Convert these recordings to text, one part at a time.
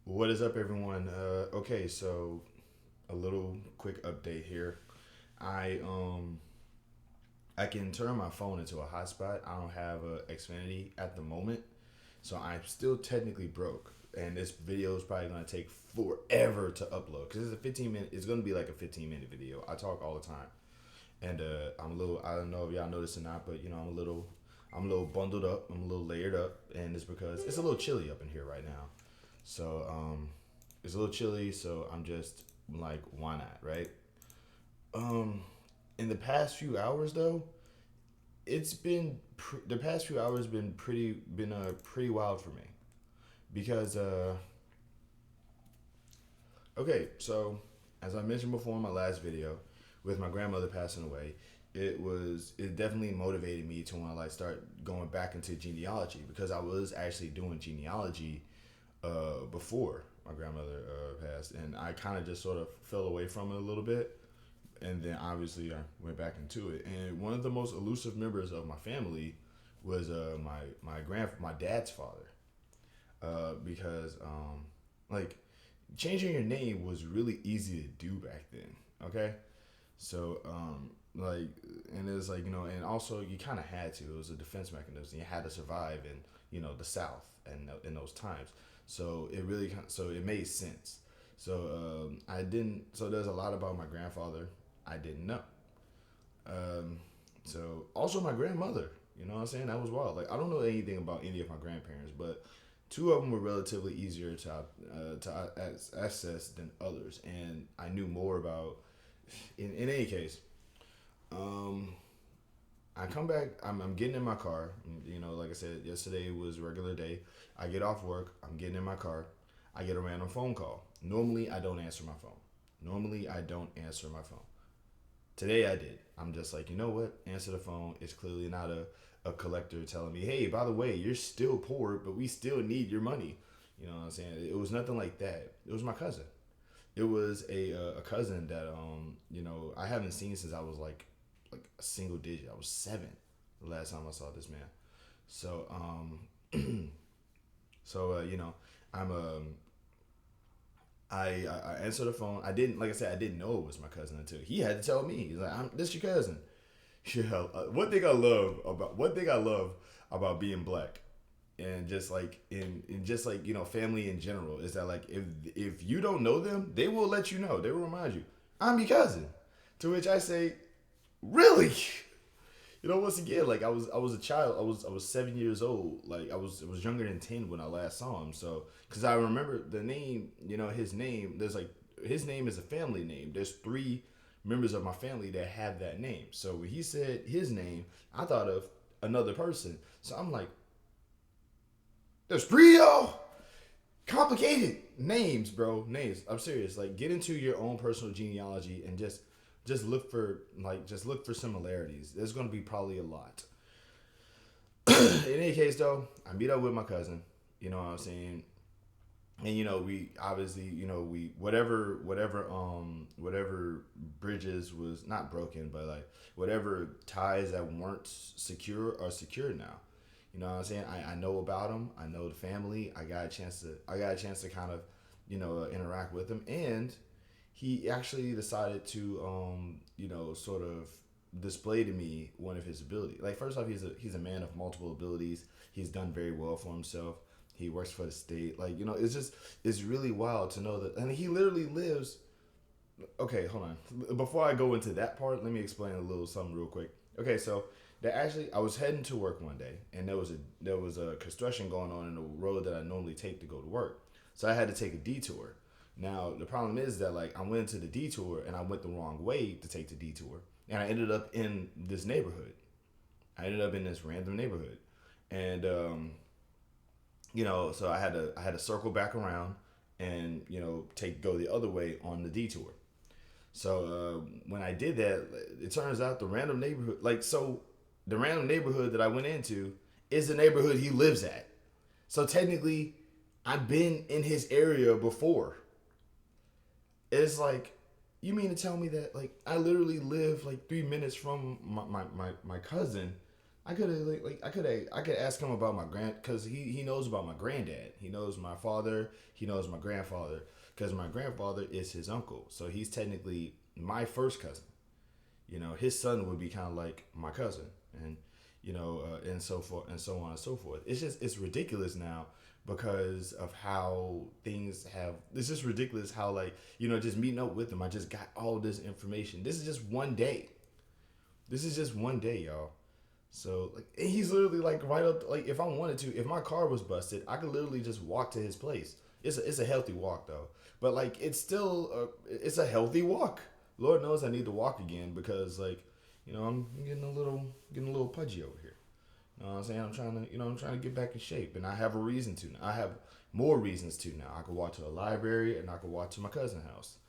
What is up, everyone? Okay, so a little quick update here. I um I can turn my phone into a hotspot. I don't have a Xfinity at the moment, so I'm still technically broke. And this video is probably gonna take forever to upload because it's a 15 minute. It's gonna be like a 15-minute video. I talk all the time, and I'm a little. I don't know if y'all noticed or not, but I'm a little bundled up. I'm a little layered up, and it's because it's a little chilly up in here right now. So it's a little chilly, so I'm just like, why not, right? Um, in the past few hours though, the past few hours been pretty wild for me because okay, so as I mentioned before in my last video, with my grandmother passing away, it definitely motivated me to want to like start going back into genealogy because I was actually doing genealogy before my grandmother passed, and I kind of just sort of fell away from it a little bit, and then obviously I went back into it. And one of the most elusive members of my family was my dad's father, because like changing your name was really easy to do back then. Okay, so like, and it was like, and also you kind of had to. It was a defense mechanism. You had to survive in the South and in those times. So so it made sense. So I didn't. So there's a lot about my grandfather I didn't know. Um, so also my grandmother. You know what I'm saying? That was wild. Like I don't know anything about any of my grandparents, but two of them were relatively easier to access than others, and I knew more about. In any case, um, I come back. I'm getting in my car. Like I said, yesterday was a regular day. I get off work. I'm getting in my car. I get a random phone call. Normally, I don't answer my phone. Normally, I don't answer my phone. Today, I did. I'm just like, you know what? Answer the phone. It's clearly not a collector telling me, hey, by the way, you're still poor, but we still need your money. You know what I'm saying? It was nothing like that. It was my cousin. It was a cousin that I haven't seen since I was like a single digit. I was 7 the last time I saw this man. So I'm I answered the phone. I didn't, like I said, I didn't know it was my cousin until he had to tell me. He's like, "This your cousin." Yeah. One thing I love about being black, and just like in just like family in general, is that like if you don't know them, they will let you know. They will remind you, "I'm your cousin." To which I say, "Really?" Once again, like I was a child. I was 7 years old. Like I was younger than 10 when I last saw him. So because I remember the name, his name. There's like his name is a family name. There's three members of my family that have that name. So when he said his name, I thought of another person. So I'm like, there's three of y'all. Complicated names, bro. Names. I'm serious. Like get into your own personal genealogy and just look for similarities. There's gonna be probably a lot. In any case, though, I meet up with my cousin. You know what I'm saying? And we obviously, we whatever bridges was not broken, but like whatever ties that weren't secure are secure now. You know what I'm saying? I know about him. I know the family. I got a chance to kind of interact with him, and he actually decided to sort of display to me one of his abilities. Like first off, he's a man of multiple abilities. He's done very well for himself. He works for the state. Like it's really wild to know that, and he literally lives. Okay, hold on. Before I go into that part, let me explain a little something real quick. Okay, so that actually I was heading to work one day, and there was a construction going on in the road that I normally take to go to work. So I had to take a detour. Now the problem is that like I went into the detour and I went the wrong way to take the detour, and I ended up in this neighborhood. I ended up in this random neighborhood, and so I had to circle back around and take go the other way on the detour. So when I did that, it turns out the random neighborhood that I went into is the neighborhood he lives at. So technically, I've been in his area before. It's like, you mean to tell me that like I literally live like 3 minutes from my cousin, I could have I could ask him about my because he knows about my granddad. He knows my father. He knows my grandfather because my grandfather is his uncle. So he's technically my first cousin. You know, his son would be kind of like my cousin, and and so forth and so on and so forth. It's ridiculous now because of how things have. It's just ridiculous how just meeting up with them. I just got all this information. This is just one day. This is just one day, y'all. So like he's literally like right up like if I wanted to, if my car was busted, I could literally just walk to his place. It's a healthy walk though, but like it's still it's a healthy walk. Lord knows I need to walk again because I'm getting a little pudgy over here. You know what I'm saying? I'm trying to get back in shape, and I have a reason to. I have more reasons to now. I could walk to the library, and I could walk to my cousin's house.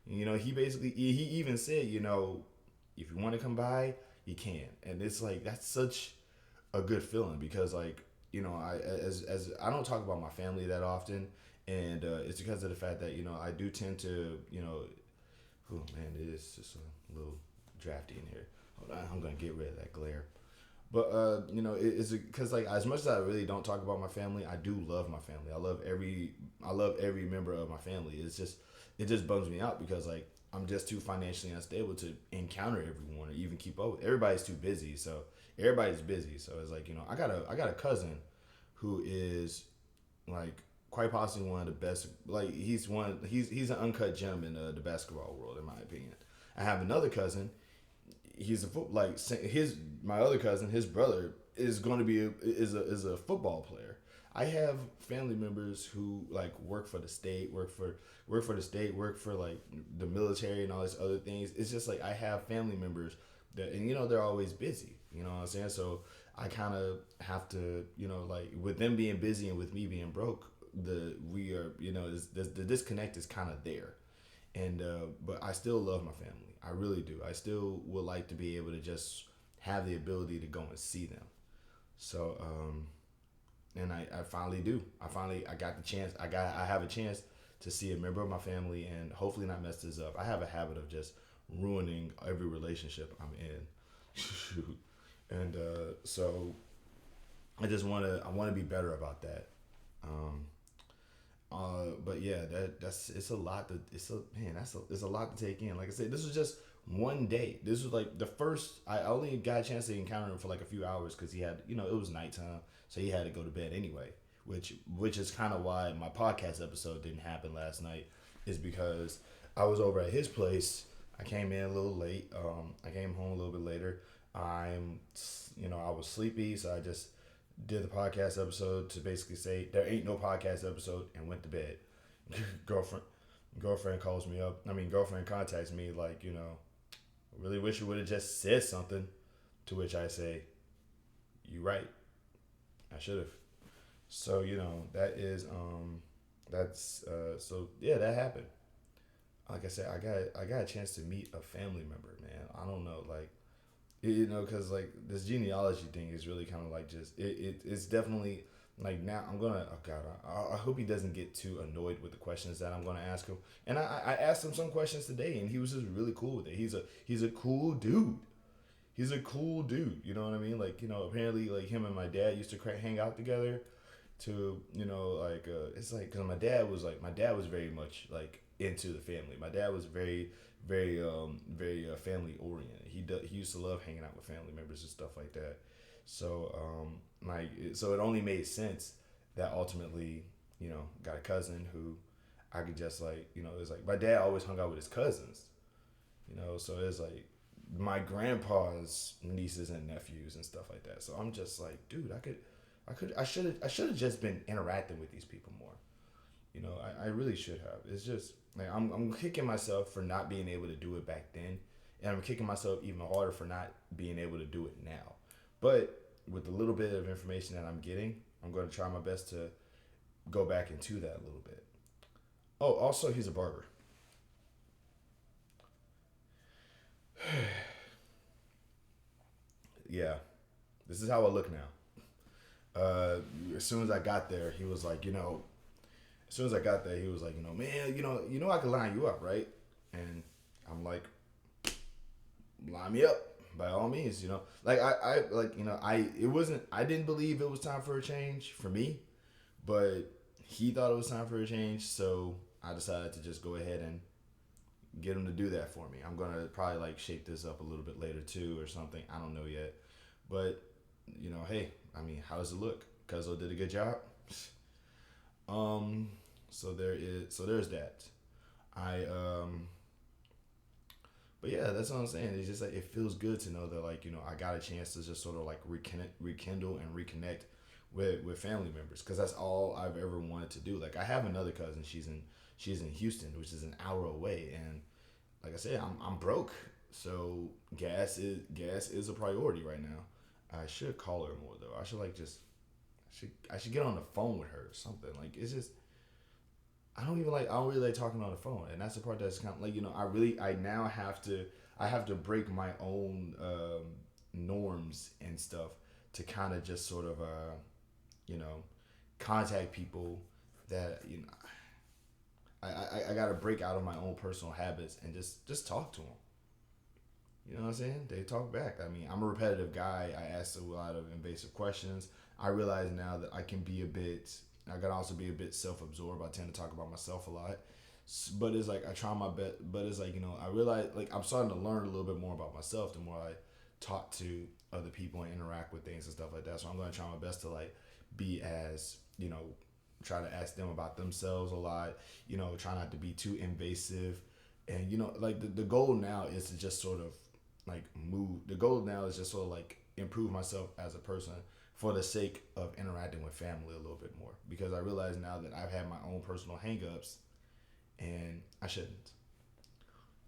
He even said, if you want to come by, you can, and it's like that's such a good feeling because as I don't talk about my family that often, and it's because of the fact that I do tend to oh man, it is just a little drafty in here. Hold on, I'm gonna get rid of that glare. But it's because like as much as I really don't talk about my family, I do love my family. I love every member of my family. It just bums me out because like I'm just too financially unstable to encounter everyone or even keep up with. Everybody's too busy, so everybody's busy. So it's like I got a cousin who is like quite possibly one of the best. Like he's an uncut gem in the basketball world, in my opinion. I have another cousin. He's a my other cousin, his brother is going to be is a football player. I have family members who like work for the state, work for like the military and all these other things. It's just like I have family members that, and they're always busy. You know what I'm saying? So I kind of have to, like with them being busy and with me being broke, the disconnect is kind of there. And but I still love my family. I really do. I still would like to be able to just have the ability to go and see them. So and I finally do. I got the chance. I have a chance to see a member of my family and hopefully not mess this up. I have a habit of just ruining every relationship I'm in. Shoot. And so I want to be better about that. Um, but yeah, it's a lot to it's a lot to take in. Like I said, this was just one day. This was like the first. I only got a chance to encounter him for like a few hours because he had it was nighttime, so he had to go to bed anyway. Which is kind of why my podcast episode didn't happen last night, is because I was over at his place. I came in a little late. I came home a little bit later. I was sleepy, so I just did the podcast episode to basically say there ain't no podcast episode and went to bed. girlfriend calls me up. Girlfriend contacts me like, really wish you would have just said something. To which I say, you right. I should have. So, that is so yeah, that happened. Like I said, I got a chance to meet a family member, man. I don't know, like because like this genealogy thing is really kind of like just it's definitely like now I'm gonna oh god I hope he doesn't get too annoyed with the questions that I'm gonna ask him. And I asked him some questions today and he was just really cool with it. He's a cool dude. He's a cool dude. You know what I mean? Like apparently like him and my dad used to hang out together. To it's like because my dad was very much like into the family. My dad was very very family oriented. He used to love hanging out with family members and stuff like that. So so it only made sense that ultimately got a cousin who I could just it's like my dad always hung out with his cousins. So it's like my grandpa's nieces and nephews and stuff like that. So I'm just like, dude, I should have just been interacting with these people more. I really should have. It's just like I'm kicking myself for not being able to do it back then, and I'm kicking myself even harder for not being able to do it now. But with the little bit of information that I'm getting, I'm going to try my best to go back into that a little bit. Oh, also he's a barber. Yeah, this is how I look now. As soon as I got there, he was like, as soon as I got there, he was like, man, I could line you up, right? And I'm like, line me up. by all means, like I like it wasn't. I didn't believe it was time for a change for me, but he thought it was time for a change, so I decided to just go ahead and get him to do that for me. I'm gonna probably like shape this up a little bit later too, or something. I don't know yet, but hey, I mean, how does it look? Cuzzo did a good job. Um, so there's that. I But yeah, that's what I'm saying. It's just like it feels good to know that like I got a chance to just sort of like rekindle and reconnect with family members because that's all I've ever wanted to do. Like I have another cousin. She's in Houston, which is an hour away, and like I said, I'm broke, so gas is a priority right now. I should call her more though. I should like just I should get on the phone with her or something. Like it's just I don't really like talking on the phone, and that's the part that's kind of like I now have to break my own norms and stuff to kind of just sort of you know contact people that I got to break out of my own personal habits and just talk to them. You know what I'm saying? They talk back. I mean, I'm a repetitive guy. I ask a lot of invasive questions. I realize now that I can also be a bit self-absorbed. I tend to talk about myself a lot. But it's like I try my best. But it's like, I realize like I'm starting to learn a little bit more about myself the more I talk to other people and interact with things and stuff like that. So I'm going to try my best to like be as, try to ask them about themselves a lot, try not to be too invasive. And, like the goal now is to just sort of like move. The goal now is just sort of like improve myself as a person for the sake of interacting with family a little bit more because I realize now that I've had my own personal hangups and I shouldn't.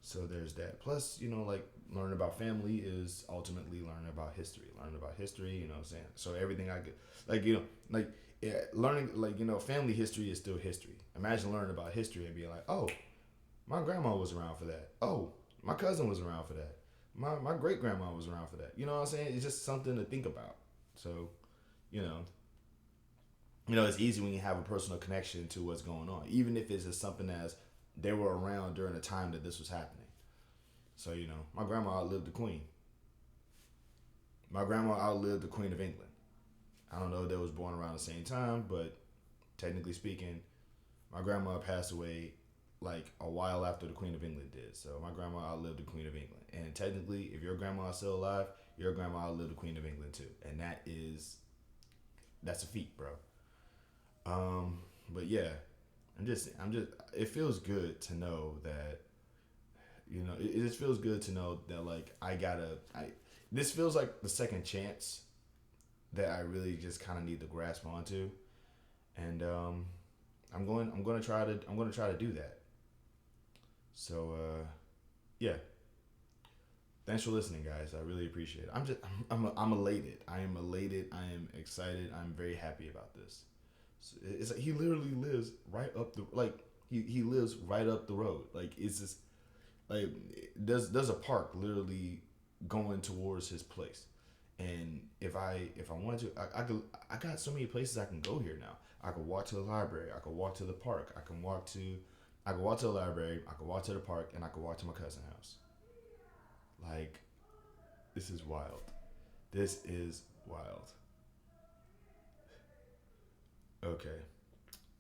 So there's that. Plus, like learning about family is ultimately learning about history. Learning about history, you know what I'm saying? So everything I get, like, like yeah, learning, like, family history is still history. Imagine learning about history and being like, oh, my grandma was around for that. Oh, my cousin was around for that. My great grandma was around for that. You know what I'm saying? It's just something to think about. So, you know, it's easy when you have a personal connection to what's going on, even if it's just something as they were around during the time that this was happening. So, my grandma outlived the queen. My grandma outlived the Queen of England. I don't know if they was born around the same time, but technically speaking, my grandma passed away like a while after the Queen of England did. So my grandma outlived the Queen of England. And technically, if your grandma is still alive, your grandma outlived the Queen of England too. And that's a feat, bro. But yeah, I'm just. It feels good to know that, it just feels good to know that like This feels like the second chance that I really just kind of need to grasp onto, and I'm gonna try to do that. So yeah, thanks for listening, guys. I really appreciate it. I'm elated. I am elated. I am excited. I'm very happy about this. So it's like he literally lives right up the like he lives right up the road. Like it's just like there's a park literally going towards his place. And if I wanted to, I got so many places I can go here now. I could walk to the library. I could walk to the park. I could walk to the library. I could walk to the park, and I could walk to my cousin's house. Like, this is wild. This is wild. Okay.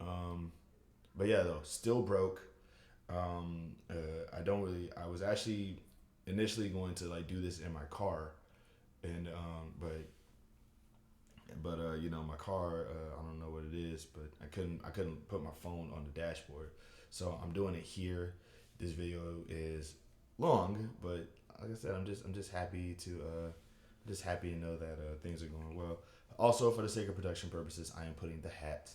But yeah, though, still broke. I don't really. I was actually initially going to like do this in my car, and my car, I don't know what it is, but I couldn't put my phone on the dashboard, so I'm doing it here. This video is long, but like I said, I'm just happy to know that things are going well. Also, for the sake of production purposes, I am putting the hat.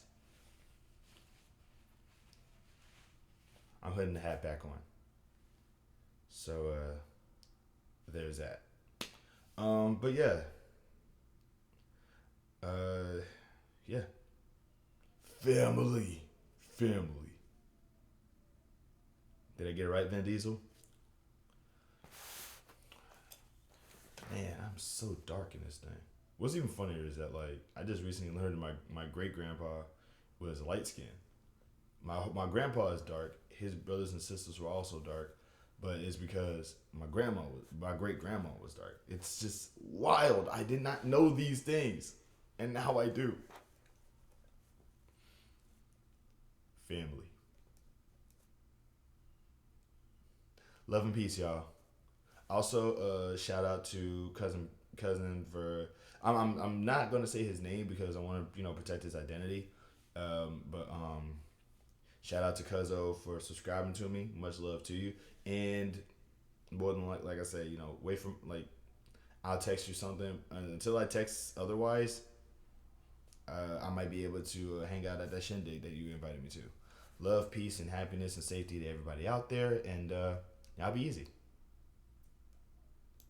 I'm putting the hat back on. So there's that. But yeah. Yeah. Family. Family. Did I get it right, Vin Diesel? Man, I'm so dark in this thing. What's even funnier is that like I just recently learned my great grandpa was light skinned. My grandpa is dark. His brothers and sisters were also dark. but it's because my great grandma was dark. It's just wild. I did not know these things, and now I do. Family, love and peace, y'all. Also, shout out to cousin for. I'm not gonna say his name because I want to protect his identity. But shout out to Cuzzo for subscribing to me. Much love to you. And more than like I said, wait from like I'll text you something. And until I text otherwise, I might be able to hang out at that shindig that you invited me to. Love, peace, and happiness and safety to everybody out there. And y'all be easy.